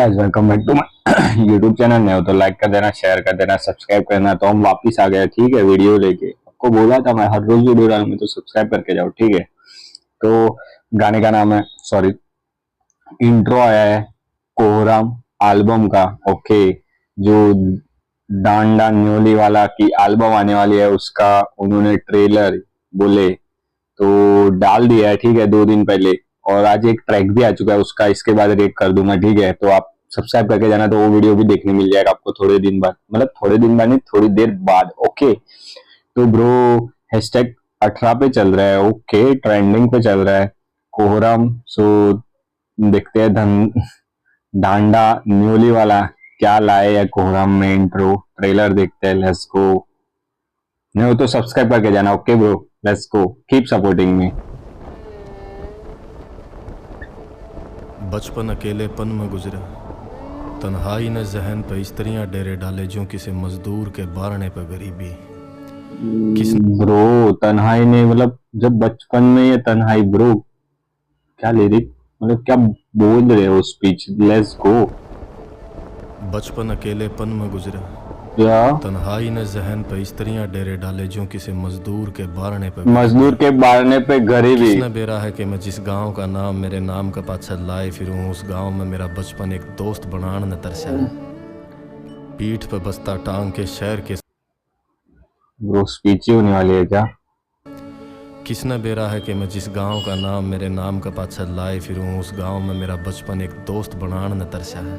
Guys welcome back to my YouTube channel. नए हो तो लाइक कर देना, शेयर कर देना, सब्सक्राइब करना। तो हम वापिस आ गए, ठीक है, वीडियो लेके। आपको बोला था मैं हर रोज वीडियो डालूंगा, तो सब्सक्राइब करके जाओ, ठीक है। तो गाने का नाम है, सॉरी, इंट्रो आया है कोहराम एल्बम का। ओके, जो डांडा न्योली वाला की एल्बम आने वाली है, उसका उन्होंने ट्रेलर बोले तो डाल दिया है, ठीक है, 2 दिन पहले। और आज एक ट्रैक भी आ चुका है उसका, इसके बाद रेट कर दूंगा, ठीक है। तो आप सब्सक्राइब करके जाना, तो वो वीडियो भी देखने मिल जाएगा आपको थोड़े दिन बाद, मतलब थोड़े दिन बाद नहीं, थोड़ी देर बाद। ओके, तो ब्रो हैशटैग 18 पे चल रहा है। ओके, ट्रेंडिंग पे चल रहा है कोहराम। सो देखते हैं डांडा न्यूली वाला क्या लाए है कोहराम में। इंट्रो ट्रेलर देखते हैं, लेट्स गो। नहीं हो तो सब्सक्राइब करके जाना। Okay bro, let's go, keep supporting me. बचपन अकेलेपन में गुजरा, तन्हाई ने जहन पे स्त्रियां डेरे डाले, जो किसी मजदूर के बारने पे गरीबी। ब्रो तन्हाई ने, मतलब जब बचपन में ये तन्हाई, ब्रो क्या लिरिक, मतलब क्या बोल रहे हो स्पीच। Let's go. बचपन अकेलेपन में गुजरा, क्या तन्हाई ने जहन पे स्त्रियां डेरे डाले, जो किसी मजदूर के बारने पे मजदूर के बारने पे गरीबी। किसने बेरा है कि मैं जिस गांव का नाम मेरे नाम का पाछा लाए फिरूं, उस गांव में मेरा बचपन एक दोस्त बनान न तरसा है। पीठ पे बस्ता टांग के शहर के ब्रो स्पीच ही होने वाली है क्या? किसने बेरा है कि मैं जिस गांव का नाम मेरे नाम का पाछा लाए फिरूं, उस गांव में मेरा बचपन एक दोस्त बनान न तरसा है।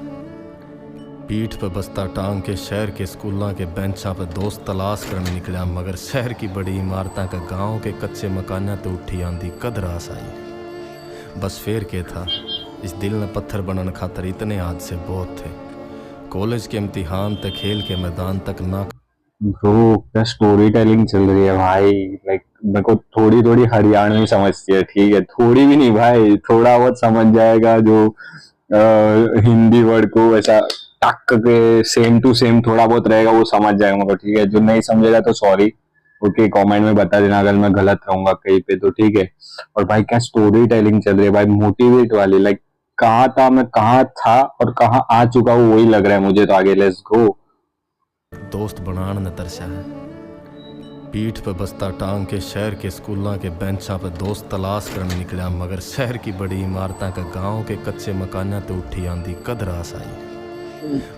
पीठ पे बस्ता टांग के शहर के स्कूलों के बेंचा पे दोस्त तलाश करने निकला, मगर शहर की बड़ी इमारतां का गांव के कच्चे मकाना तो उठी आंधी कद रास आई। बस फेर के था, इस दिल ने पत्थर बनन खातर इतने हादसे बहुत थे। कॉलेज के इम्तिहान तक, खेल के मैदान तक ना। ब्रो क्या स्टोरी टेलिंग चल रही है भाई। लाइक मेरे को थोड़ी थोड़ी हरियाणवी समझती है, ठीक है, थोड़ी भी नहीं भाई, थोड़ा बहुत समझ जाएगा जो हिंदी वर्ड को ऐसा टक के सेम टू सेम थोड़ा बहुत रहेगा वो समझ जाएगा मेरे को, ठीक है। जो नहीं समझेगा तो सॉरी, ओके, कमेंट में बता देना अगर मैं गलत रहूंगा कहीं पे, तो ठीक है। और भाई क्या स्टोरी टेलिंग चल रही है भाई, मोटिवेट वाली। लाइक कहाँ था मैं, कहाँ था और कहाँ आ चुका हूँ, वही लग रहा है मुझे तो। आगे लेट्स गो। दोस्त बनान न तरसा है। पीठ पे बस्ता टांग के शहर के स्कूलों के बेंचा पे दोस्त तलाश करने निकला, मगर शहर की बड़ी इमारतां का गांव के कच्चे मकाना तो उठी आंधी कद रास आई।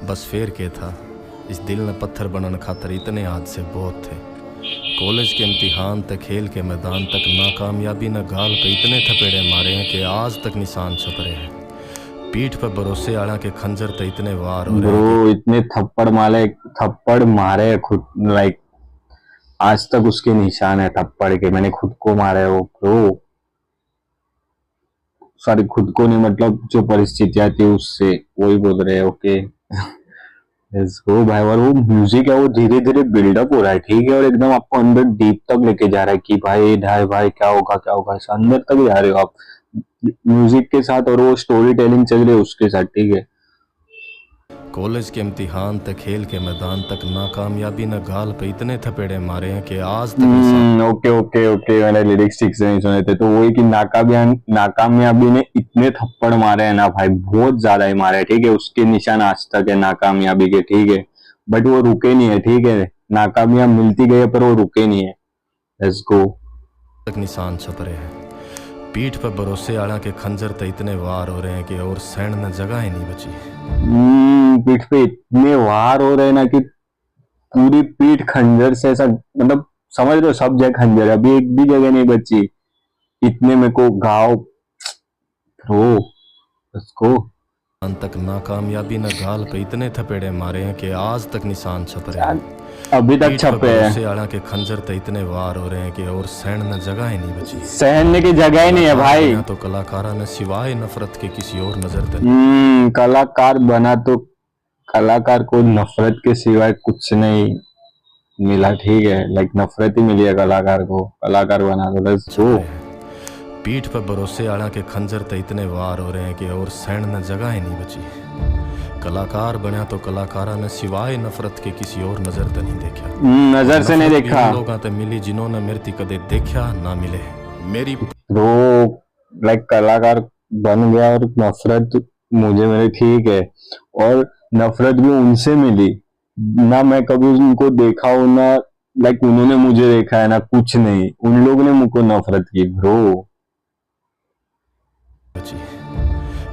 बस फेर के था, इस दिल ने पत्थर बनन खातर इतने हादसे बहुत थे। कॉलेज के इम्तिहान तक, खेल के मैदान तक, नाकामयाबी ने गाल पे इतने थपेड़े मारे हैं कि आज तक निशान छप रहे हैं। पीठ पे भरोसे आला के खंजर तो इतने वार हो रहे हैं। ब्रो इतने थप्पड़ मारे खुद, लाइक आज तक उसके निशान है थप्पड़ के। मैंने खुद को मारा है वो ब्रो, सॉरी खुद को नहीं, मतलब जो परिस्थितियां थी उससे, वही बोल रहे हैं। ओके लेट्स गो भाई। और वो म्यूजिक है, वो धीरे धीरे बिल्डअप हो रहा है, ठीक है, और एकदम आपको अंदर डीप तक लेके जा रहा है कि भाई ढाई भाई क्या होगा क्या होगा, ऐसा अंदर तक जा रहे हो आप म्यूजिक के साथ, और वो स्टोरी टेलिंग चल रही है उसके साथ, ठीक है। कॉलेज के इम्तिहान तक, खेल के मैदान तक, नाकामयाबी ने गाल पे इतने थपेड़े मारे हैं कि आज तक ओके ओके ओके, मैंने लिरिक्स ठीक से नहीं सुने थे। तो वही कि नाकामयाबी ने इतने थप्पड़ मारे हैं ना भाई, बहुत ज्यादा ही मारे हैं, ठीक है। उसके निशान आज तक है नाकामयाबी के, ठीक है, बट वो रुके नहीं है, ठीक है। नाकामयाब मिलती गई है पर वो रुके नहीं है। Let's go. तक निशान छप रहे हैं। पीठ पर भरोसे आला के खंजर तो इतने वार हो रहे हैं कि और सैन न जगह ही नहीं बची। पीठ पे इतने वार हो रहे हैं ना कि पूरी पीठ खंजर से ऐसा, मतलब समझ लो सब जगह खंजर है, अभी एक भी जगह नहीं बची। इतने मेरे को घाव ब्रो, उसको अंत तक नाकामयाबी ने गाल पे इतने थपेड़े मारे हैं कि आज तक निशान छप रहे हैं। अभी तक छपे हैं। भरोसे आला के खंजर तो इतने वार हो रहे हैं कि और सहन न जगह ही नहीं बची। सहने की जगह ही नहीं है भाई। तो कलाकारा ने सिवाय नफरत के किसी और नजर कलाकार बना तो कलाकार को नफरत के सिवाय कुछ नहीं मिला, ठीक है। लाइक नफरत ही मिली है कलाकार को, कलाकार बना तो बस वो। पीठ पर भरोसे आला के खंजर तो इतने वार हो रहे हैं कि और सहन न जगह ही नहीं बची। कलाकार बना तो कलाकारा ने सिवाय नफरत के किसी और नजर तो नहीं देखा। नजर से नहीं देखा। लोगों तो मिली जिन्होंने मेरी कदे देखा ना मिले मेरी। वो लाइक कलाकार बन गया और नफरत मुझे मेरे ठीक है, और नफरत भी उनसे मिली ना, मैं कभी उनको देखा हूं ना, लाइक उन्होंने मुझे देखा है ना, कुछ नहीं, उन लोगों ने मुझको नफरत की ब्रो। जी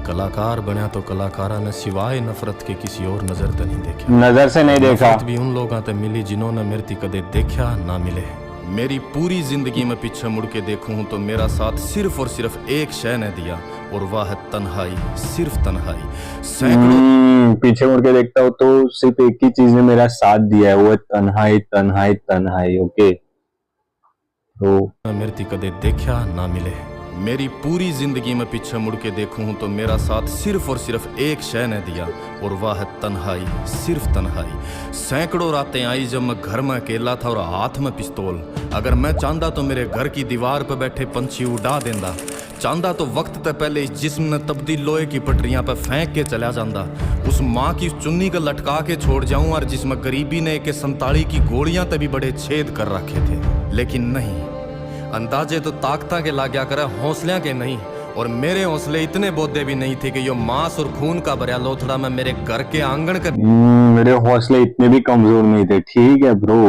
कलाकार बनया तो कलाकारा ने सिवाय नफरत के किसी और नजर तो नहीं देखा। नजर से नहीं देखा। नफरत भी उन लोगों ते मिली जिन्होंने मेरे ती कदे देखा ना मिले। मेरी पूरी जिंदगी में पीछे मुड़ के देखूं तो मेरा साथ सिर्फ और सिर्फ एक शय ने दिया, और वह है तन्हाई, सिर्फ तन्हाई। सैकड़ों पीछे मुड़ के देखता हूँ तो सिर्फ एक ही चीज ने मेरा साथ दिया है, वो है तन्हाई तन्हाई तन्हाई। ओके तो मेरे ती कदे देखा ना मिले। मेरी पूरी जिंदगी में पीछे मुड़ के देखूं तो मेरा साथ सिर्फ और सिर्फ एक शय ने दिया, और वह है तन्हाई, सिर्फ तन्हाई। सैकड़ों रातें आई जब मैं घर में अकेला था और हाथ में पिस्तौल। अगर मैं चाहता तो मेरे घर की दीवार पर बैठे पंछी उड़ा देंदा, चाहता तो वक्त तक पहले इस जिस्म ने तब्दील लोहे की पटरियां पर फेंक के चला जाता। उस माँ की चुन्नी को लटका के छोड़ जाऊं, और जिसमें गरीबी ने एक संताली की गोलियां तभी बड़े छेद कर रखे थे। लेकिन नहीं, अंदाजे तो ताकता के लाग्या करे, हौसलियां के नहीं। और मेरे हौसले इतने बोधे भी नहीं थे कि यो मांस और खून का भरा लोथड़ा में मेरे घर के आंगन का। मेरे हौसले इतने भी कमजोर नहीं थे, ठीक है ब्रो।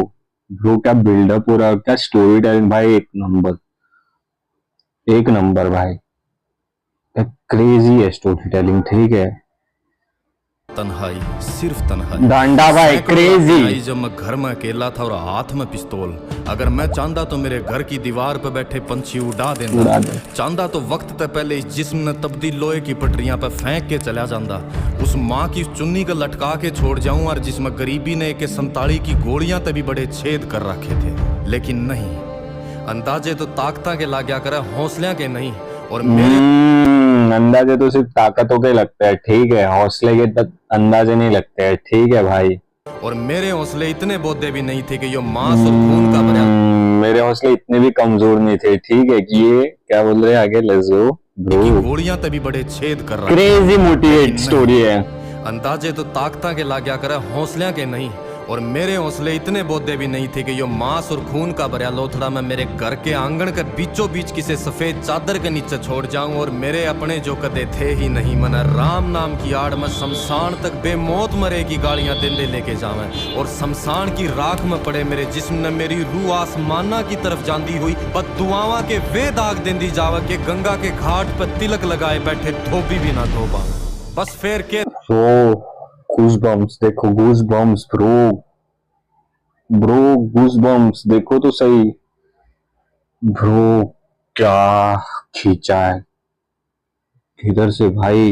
ब्रो क्या बिल्डअप हो रहा, क्या स्टोरी टेलिंग भाई, एक नंबर, एक नंबर भाई, क्रेजी है स्टोरी टेलिंग, ठीक है। तन्हाई, सिर्फ तन्हाई। डांडा भाई क्रेजी। जब मैं घर में अकेला था और हाथ में पिस्तौल। अगर मैं चाहता तो मेरे घर की दीवार पर बैठे पंछी उड़ा देंदा, चाहता तो वक्त तक पहले इस जिस्म ने तब्दील लोहे की पटरियां पर फेंक के चला जाता। उस माँ की चुन्नी को लटका के छोड़ जाऊं, और जिसमें गरीबी ने एक संताली की गोलियां तभी बड़े छेद कर रखे थे। लेकिन नहीं, अंदाजे तो ताकता के लाग्या करे, हौसलियां के नहीं। और मेरे अंदाजे तो सिर्फ ताकतों के लगते हैं, ठीक है, हौसले के तक अंदाजे नहीं लगते हैं, ठीक है भाई। और मेरे हौसले इतने बोधे भी नहीं थे कि यो मांस और खून का भरा। मेरे हौसले इतने भी कमजोर नहीं थे, ठीक है, कि ये क्या बोल रहे हैं आगे, लेट्स गो ब्रो। गोलियां तभी बड़े छेद कर रहा। क्रेजी मोटिवेट स्टोरी है। अंदाजे तो ताकता के लाग्या करे, हौसलियां के नहीं। और मेरे हौसले इतने बोधे भी नहीं थे कि यो मांस और खून का भरा लोथड़ा मैं मेरे घर के आंगन के बीचों बीच किसी सफेद चादर के नीचे छोड़ जाऊं, और मेरे अपने जो कदे थे ही नहीं मना राम नाम की आड़ में शमशान तक बेमौत मरे की गालियां देंदे लेके जावे। और शमशान की राख में पड़े मेरे जिस्म ने मेरी रूह आसमाना की तरफ जांदी हुई बददुआवां के वे दाग देंदी जावे कि गंगा के घाट पर तिलक लगाए बैठे धोबी भी ना धो पावे। बस फेर के गूज़बम्प्स देखो, गूज़बम्प्स ब्रो गूज़बम्प्स देखो तो सही ब्रो, क्या खींचा है इधर से भाई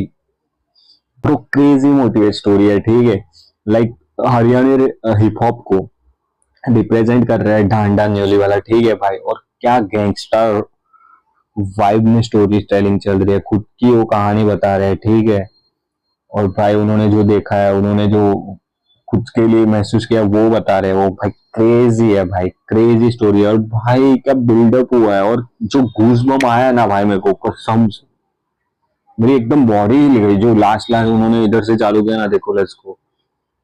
ब्रो। क्रेजी मोटिवेट स्टोरी है, ठीक है। लाइक हरियाणवी हिप हॉप को रिप्रेजेंट कर रहा है ढांडा न्योली वाला, ठीक है भाई। और क्या गैंगस्टर वाइब में स्टोरी टेलिंग चल रही है, खुद की वो कहानी बता रहे हैं, ठीक है। और भाई उन्होंने जो देखा है, उन्होंने जो खुद के लिए महसूस किया वो बता रहे हैं, वो भाई क्रेजी है भाई, क्रेजी स्टोरी है। और भाई क्या बिल्डअप हुआ है, और जो गूज़बम्प आया ना भाई मेरे को, कसम से मेरी एकदम बॉडी हिल गई। जो लास्ट उन्होंने इधर से चालू किया ना, देखो लेट्स गो।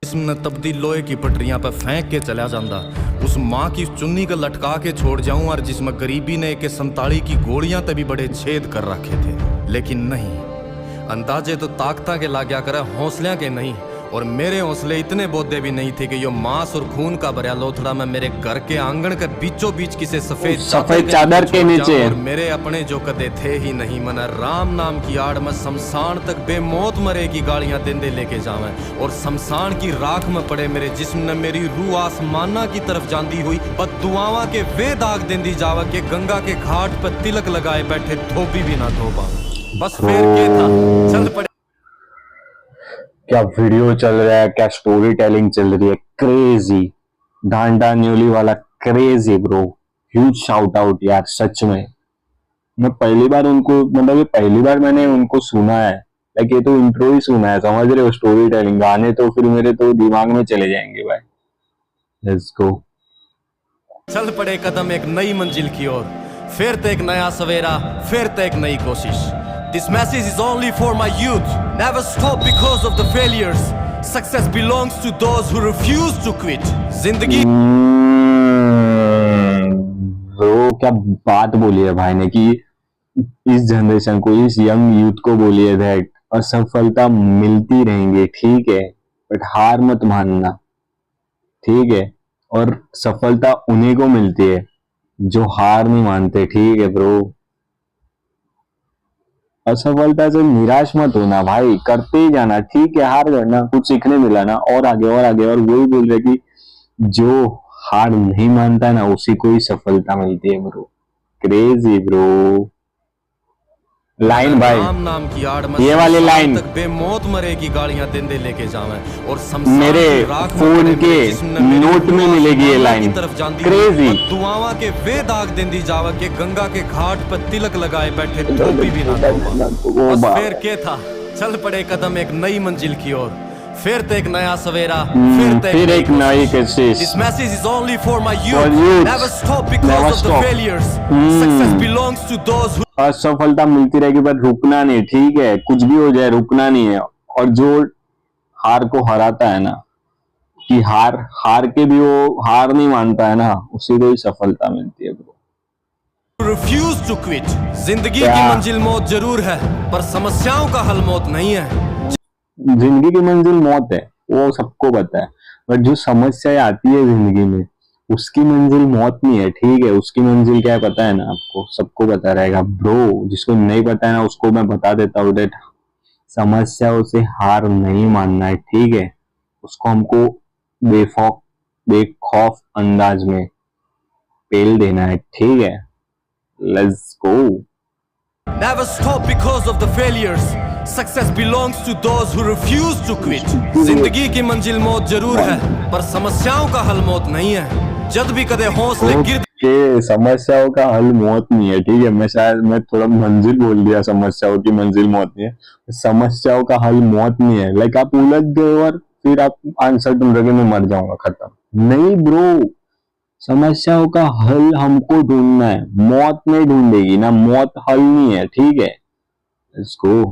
जिस्म ने तब्दील लोहे की पटरियां पर फेंक के चला जाता। उस माँ की चुन्नी को लटका के छोड़ जाऊं, और जिसमें गरीबी ने एक संताली की गोलियां तभी बड़े छेद कर रखे थे। लेकिन नहीं, अंदाजे तो ताकता के लाग्या करे, हौसलियां के नहीं। और मेरे हौसले इतने बोधे भी नहीं थे कि यो मांस और खून का भरा लोथड़ा मैं मेरे घर के आंगन के बीचों बीच किसी सफेद चादर के नीचे। और मेरे अपने जो कदे थे ही नहीं मना राम नाम की आड़ में शमशान तक बेमौत मरे की गालियां देंदे लेके जावे। और शमशान की राख में पड़े मेरे जिस्म ने मेरी रूह आसमाना की तरफ जांदी हुई बददुआवां के वे दाग देंदी जावे कि गंगा के घाट पर तिलक लगाए बैठे धोबी भी ना धो पावे। बस फेर के था चल पड़े। क्या वीडियो चल रहा है, क्या स्टोरी टेलिंग चल रही है, क्रेजी। ढांडा न्योली वाला crazy bro, huge shout out यार, सच में। मैं पहली बार उनको, मतलब ये पहली बार मैंने उनको सुना है, लाइक ये तो इंट्रो ही सुना है, समझ रहे हो। स्टोरी टेलिंग गाने तो फिर मेरे तो दिमाग में चले जाएंगे भाई। Let's go. चल पड़े कदम एक नई मंजिल की ओर, फिर तो एक नया सवेरा, फिर तो एक नई कोशिश। This message is only for my youth. Never stop because of the failures. Success belongs to those who refuse to quit. जिंदगी ब्रो क्या बात बोली है भाई ने, कि इस जनरेशन को, इस यंग यूथ को बोली है दैट असफलता मिलती रहेंगी, ठीक है, बट हार मत मानना, ठीक है। और सफलता उन्हीं को मिलती है जो हार नहीं मानते, ठीक है ब्रो। असफलता से निराश मत होना भाई, करते ही जाना, ठीक है, हार करना, कुछ सीखने मिला ना, और आगे और आगे। और वही बोल रहे कि जो हार नहीं मानता ना उसी को ही सफलता मिलती है ब्रो। क्रेजी ब्रो लाइन भाई, नाम नाम की आड़ में ये वाली लाइन तक बेमौत मरेगी, गालियां देंदे लेके जावे और मेरे फोन के नोट में मिलेगी ये लाइन, क्रेजी। दुआवा के वे दाग देंदी जावे के गंगा के घाट पर तिलक लगाए बैठे धोबी भी ना धोबा। बस फिर क्या था, चल पड़े कदम एक नई मंजिल की ओर, फिर तो एक नया सवेरा, फिर एक नई कोशिश। This message is only for my youth. Never stop because of the failures. Success belongs to those who असफलता मिलती रहेगी पर रुकना नहीं, ठीक है, कुछ भी हो जाए रुकना नहीं है। और जो हार को हराता है ना, कि हार के भी वो हार नहीं मानता है ना, उसी को ही सफलता मिलती है ब्रो। refuse to quit. जिंदगी की मंजिल मौत जरूर है, पर समस्याओं का हल मौत नहीं है। जिंदगी की मंजिल मौत है, वो सबको पता है, बट जो समस्याएं आती है जिंदगी में उसकी मंजिल मौत नहीं है, ठीक है। उसकी मंजिल क्या है पता है ना आपको, सबको पता रहेगा ब्रो। जिसको नहीं पता है ना उसको मैं बता देता हूँ, डेट समस्याओं से हार नहीं मानना है, ठीक है। उसको हमको बेखौफ अंदाज में पेल देना है, ठीक है। Let's go. Never stop because of the failures. Success belongs to those who refuse to quit. जिंदगी की मंजिल मौत जरूर है, पर समस्याओं का हल मौत नहीं है। जब भी कदे हौसले गिर के समस्याओं का हल मौत नहीं है, ठीक है। मैं थोड़ा मंजिल बोल दिया, समस्याओं की मंजिल मौत नहीं है। समस्याओं का हल मौत नहीं है, लाइक आप उलझ गए और फिर आप आंसर ढूंढ रहे, मैं मर जाऊंगा, खत्म नहीं ब्रो। समस्याओं का हल हमको ढूंढना है, मौत नहीं ढूंढेगी ना, मौत हल नहीं है, ठीक है। इसको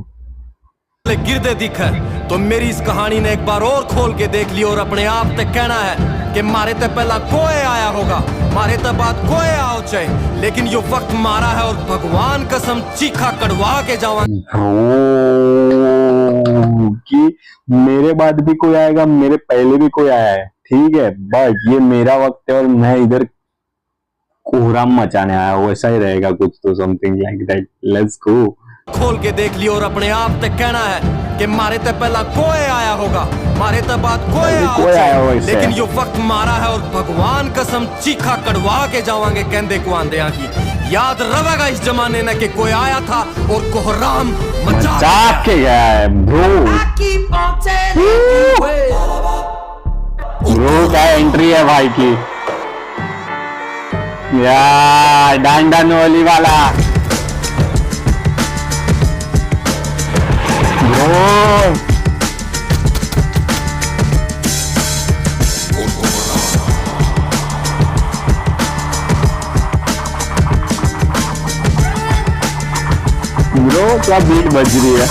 गिरते दिखे तो मेरी इस कहानी ने एक बार और खोल के देख लिया और अपने आप तक कहना है कि मारे ते पहला कोई आया होगा, मारे ते बाद कोई आओ चाहे, लेकिन यो वक्त मारा है और भगवान कसम चीखा कड़वा के जावा कि मेरे बाद भी कोई आएगा, मेरे पहले भी कोई आया है, ठीक है, बट ये मेरा वक्त है और मैं इधर कोहराम मचाने आया हूँ, ऐसा ही रहेगा कुछ तो, something like that. Let's go. खोल के देख लिया और अपने आप तक कहना है कि मारे ते पहला कोई आया होगा, मारे ते बाद कोई आया, लेकिन यो वक्त मारा है और भगवान कसम चीखा कड़वा के जावांगे कहंदे को आंदियां की। याद रवेगा इस जमाने ने कि कोई आया था और कोहराम मचा के गया है ब्रो। ब्रो क्या एंट्री है भाई की, यार डांडा नोली वाला ब्रो क्या बीट बज रही है,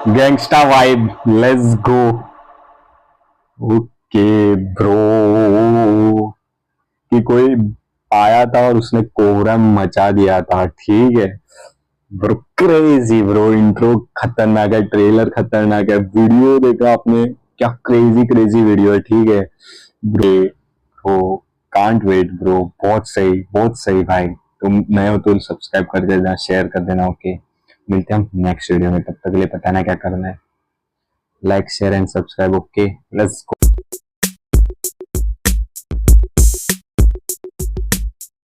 gangsta vibe, let's go. Okay bro, कि कोई आया था और उसने कोहराम मचा दिया था, ठीक है ब्रो। क्रेजी ब्रो, इंट्रो खतरनाक है, ट्रेलर खतरनाक है, वीडियो देखा आपने, क्या क्रेजी क्रेजी वीडियो है, ठीक है ब्रो। कांट वेट ब्रो, बहुत सही भाई। तुम नए हो तो सब्सक्राइब कर देना, शेयर कर देना, ओके। मिलते हैं हम नेक्स्ट वीडियो में, तब तक के लिए पता ना क्या करना है, like share and subscribe, okay. Let's go.